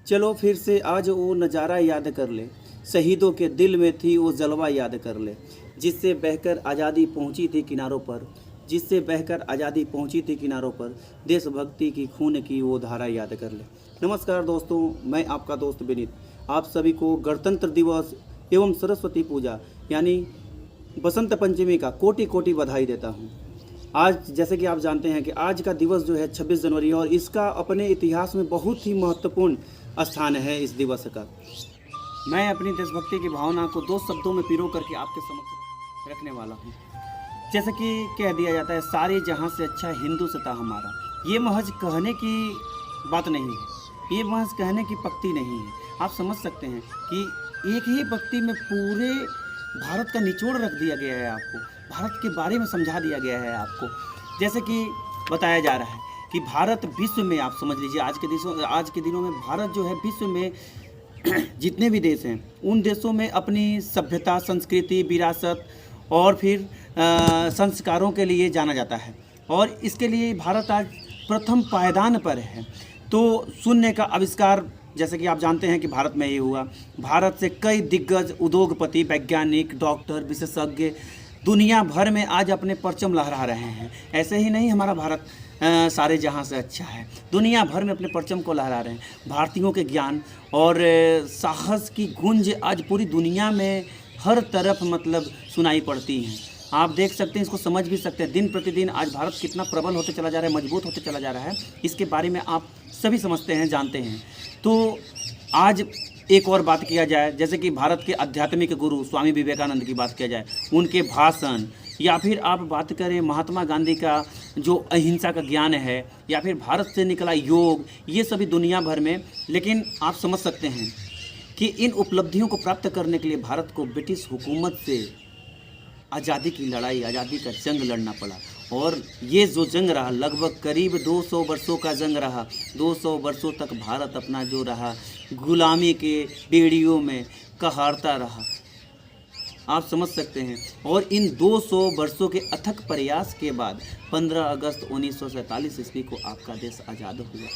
चलो फिर से आज वो नज़ारा याद कर ले, शहीदों के दिल में थी वो जलवा याद कर ले, जिससे बहकर आज़ादी पहुंची थी किनारों पर, जिससे बहकर आज़ादी पहुंची थी किनारों पर, देशभक्ति की खून की वो धारा याद कर ले। नमस्कार दोस्तों, मैं आपका दोस्त विनीत आप सभी को गणतंत्र दिवस एवं सरस्वती पूजा यानी बसंत पंचमी का कोटि कोटि बधाई देता हूँ। आज जैसे कि आप जानते हैं कि आज का दिवस जो है 26 जनवरी और इसका अपने इतिहास में बहुत ही महत्वपूर्ण स्थान है इस दिवस का। मैं अपनी देशभक्ति की भावना को दो शब्दों में पिरो करके आपके समक्ष रखने वाला हूँ। जैसे कि कह दिया जाता है, सारे जहाँ से अच्छा हिंदू से था हमारा। ये महज कहने की बात नहीं है, ये महज कहने की पक्ति नहीं है। आप समझ सकते हैं कि एक ही पक्ति में पूरे भारत का निचोड़ रख दिया गया है आपको, भारत के बारे में समझा दिया गया है आपको। जैसे कि बताया जा रहा है कि भारत विश्व में, आप समझ लीजिए आज के दिनों में भारत जो है विश्व में जितने भी देश हैं उन देशों में अपनी सभ्यता, संस्कृति, विरासत और फिर संस्कारों के लिए जाना जाता है और इसके लिए भारत आज प्रथम पायदान पर है। तो शून्य का आविष्कार जैसे कि आप जानते हैं कि भारत में ही हुआ। भारत से कई दिग्गज उद्योगपति, वैज्ञानिक, डॉक्टर, विशेषज्ञ दुनिया भर में आज अपने परचम लहरा रहे हैं। ऐसे ही नहीं हमारा भारत सारे जहां से अच्छा है, दुनिया भर में अपने परचम को लहरा रहे हैं। भारतीयों के ज्ञान और साहस की गूंज आज पूरी दुनिया में हर तरफ मतलब सुनाई पड़ती हैं। आप देख सकते हैं, इसको समझ भी सकते हैं। दिन प्रतिदिन आज भारत कितना प्रबल होते चला जा रहा है, मजबूत होते चला जा रहा है, इसके बारे में आप सभी समझते हैं, जानते हैं। तो आज एक और बात किया जाए, जैसे कि भारत के आध्यात्मिक गुरु स्वामी विवेकानंद की बात किया जाए, उनके भाषण, या फिर आप बात करें महात्मा गांधी का जो अहिंसा का ज्ञान है, या फिर भारत से निकला योग, ये सभी दुनिया भर में। लेकिन आप समझ सकते हैं कि इन उपलब्धियों को प्राप्त करने के लिए भारत को ब्रिटिश हुकूमत से आज़ादी की लड़ाई, आज़ादी का जंग लड़ना पड़ा। और ये जो जंग रहा लगभग करीब 200 वर्षों का जंग रहा। 200 वर्षों तक भारत अपना जो रहा गुलामी के बेड़ियों में कहारता रहा, आप समझ सकते हैं। और इन 200 वर्षों के अथक प्रयास के बाद 15 अगस्त 1947 ईस्वी को आपका देश आज़ाद हुआ।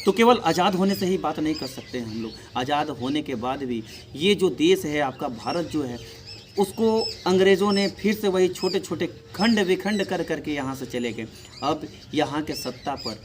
तो केवल आज़ाद होने से ही बात नहीं कर सकते हैं हम लोग, आज़ाद होने के बाद भी ये जो देश है आपका भारत जो है, उसको अंग्रेज़ों ने फिर से वही छोटे छोटे खंड विखंड कर करके यहाँ से चले गए। अब यहाँ के सत्ता पर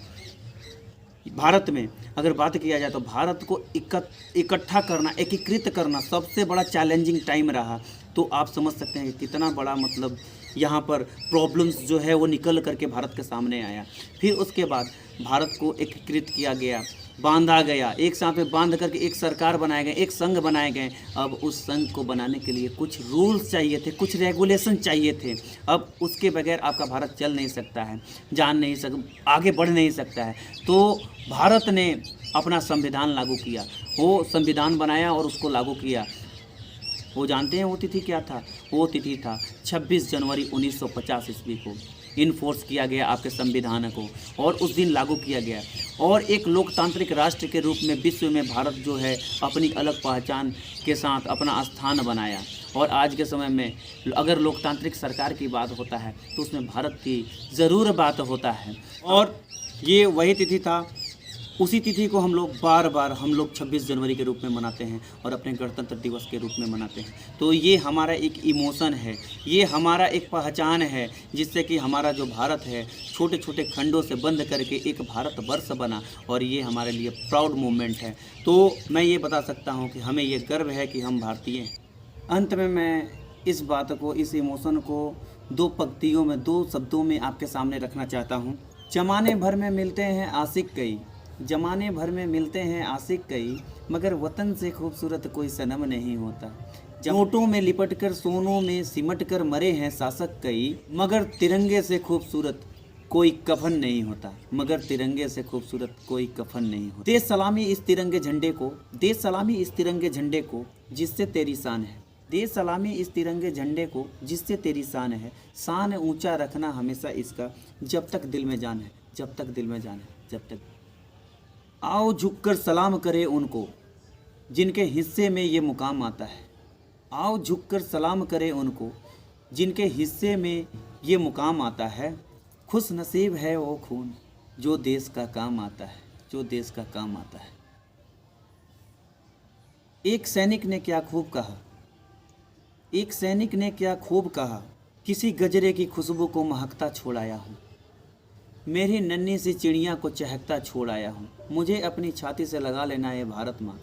भारत में अगर बात किया जाए तो भारत को इकट्ठा करना, एकीकृत करना सबसे बड़ा चैलेंजिंग टाइम रहा। तो आप समझ सकते हैं कि कितना बड़ा मतलब यहाँ पर प्रॉब्लम्स जो है वो निकल करके भारत के सामने आया। फिर उसके बाद भारत को एकीकृत किया गया, बांधा गया, एक साथ में बांध करके एक सरकार बनाए गए, एक संघ बनाए गए। अब उस संघ को बनाने के लिए कुछ रूल्स चाहिए थे, कुछ रेगुलेशन चाहिए थे। अब उसके बगैर आपका भारत चल नहीं सकता है, आगे बढ़ नहीं सकता है। तो भारत ने अपना संविधान लागू किया, वो संविधान बनाया और उसको लागू किया। वो जानते हैं वो तिथि क्या था? वो तिथि था 26 जनवरी 1950 ईस्वी को इनफोर्स किया गया आपके संविधान को, और उस दिन लागू किया गया। और एक लोकतांत्रिक राष्ट्र के रूप में विश्व में भारत जो है अपनी अलग पहचान के साथ अपना स्थान बनाया। और आज के समय में अगर लोकतांत्रिक सरकार की बात होता है तो उसमें भारत की ज़रूर बात होता है। और ये वही तिथि था, उसी तिथि को हम लोग बार बार 26 जनवरी के रूप में मनाते हैं और अपने गणतंत्र दिवस के रूप में मनाते हैं। तो ये हमारा एक इमोशन है, ये हमारा एक पहचान है, जिससे कि हमारा जो भारत है छोटे छोटे खंडों से बंद करके एक भारतवर्ष बना, और ये हमारे लिए प्राउड मोमेंट है। तो मैं ये बता सकता हूँ कि हमें ये गर्व है कि हम भारतीय हैं। अंत में मैं इस बात को, इस इमोशन को दो पंक्तियों में, दो शब्दों में आपके सामने रखना चाहता हूँ। जमाने भर में मिलते हैं आशिक कई, जमाने भर में मिलते हैं आशिक कई, मगर वतन से खूबसूरत कोई सनम नहीं होता। नोटों में लिपट कर, सोनों में सिमट कर मरे हैं शासक कई, मगर तिरंगे से खूबसूरत कोई कफन नहीं होता, मगर तिरंगे से खूबसूरत कोई कफन नहीं होता। दे सलामी इस तिरंगे झंडे को, दे सलामी इस तिरंगे झंडे को जिससे तेरी शान है, दे सलामी इस तिरंगे झंडे को जिससे तेरी शान है। शान ऊंचा रखना हमेशा इसका, जब तक दिल में जान है, जब तक दिल में जान है, जब तक। आओ झुककर सलाम करें उनको जिनके हिस्से में ये मुकाम आता है, आओ झुककर सलाम करें उनको जिनके हिस्से में ये मुकाम आता है। खुश नसीब है वो खून जो देश का काम आता है, जो देश का काम आता है। एक सैनिक ने क्या खूब कहा, एक सैनिक ने क्या खूब कहा, किसी गजरे की खुशबू को महकता छोड़ आया हूँ। मेरी नन्ही सी चिड़िया को चहकता छोड़ आया हूँ। मुझे अपनी छाती से लगा लेना है भारत माँ,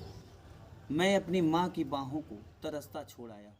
मैं अपनी माँ की बाहों को तरसता छोड़ आया हूँ।